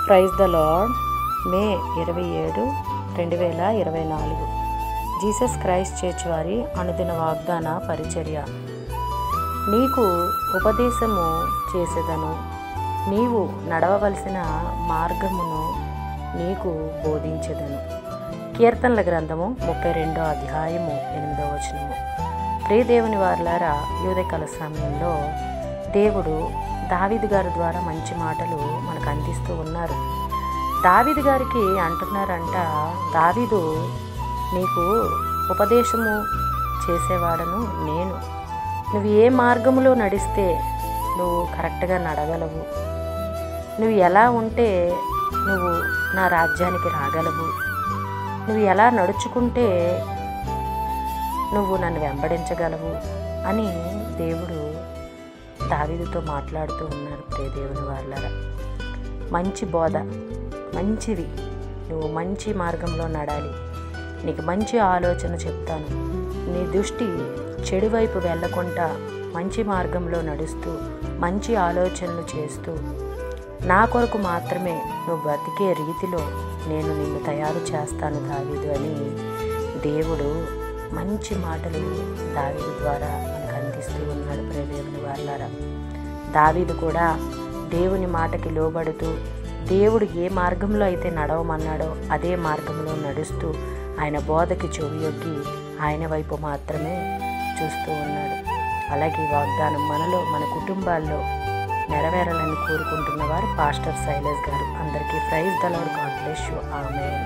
Praise the lord. May 27, 2024 Jesus Christ church వారి అనుదిన వాగ్దాన పరిచర్య. నీకు ఉపదేశము చేసేదను, నీవు నడవవలసిన మార్గమును నీకు బోధించెదను. కీర్తనల గ్రంథము 32వ అధ్యాయము 8వ వచనము. ప్రియదేవుని వారలారా, ఉదయకాల సమయంలో దేవుడు దావీదు గారి ద్వారా మంచి మాటలు మనకు అందిస్తూ ఉన్నారు. దావీదు గారికి అంటున్నారంట, దావీదు, నీకు ఉపదేశము చేసేవాడను నేను. నువ్వు ఏ మార్గములో నడిస్తే నువ్వు కరెక్ట్గా నడగలవు, నువ్వు ఎలా ఉంటే నువ్వు నా రాజ్యానికి రాగలవు, నువ్వు ఎలా నడుచుకుంటే నువ్వు నన్ను వెంబడించగలవు అని దేవుడు దావీదుతో మాట్లాడుతూ ఉన్నారు. దేవుని వాళ్ళరా, మంచి బోధ, మంచిది, నువ్వు మంచి మార్గంలో నడాలి, నీకు మంచి ఆలోచన చెప్తాను, నీ దృష్టి చెడు వైపు వెళ్ళకుండా మంచి మార్గంలో నడుస్తూ మంచి ఆలోచనలు చేస్తూ నా కొరకు మాత్రమే నువ్వు బ్రతికే రీతిలో నేను నిన్ను తయారు చేస్తాను దావీదు అని దేవుడు మంచి మాటలు దావీదు ద్వారా మనకు అందిస్తూ ఉన్నాడు. ప్రియదేవుని వాళ్ళారా, దావీదు కూడా దేవుని మాటకి లోబడుతూ దేవుడు ఏ మార్గంలో అయితే నడవమన్నాడో అదే మార్గంలో నడుస్తూ ఆయన బోధకి చెవియొగ్గి ఆయన వైపు మాత్రమే చూస్తూ ఉన్నాడు. అలాగే వాగ్దానం మనలో, మన కుటుంబాల్లో నెరవేరాలని కోరుకుంటున్న వారు పాస్టర్ శైలేష్ గారు. అందరికీ praise the lord. God bless you. Amen.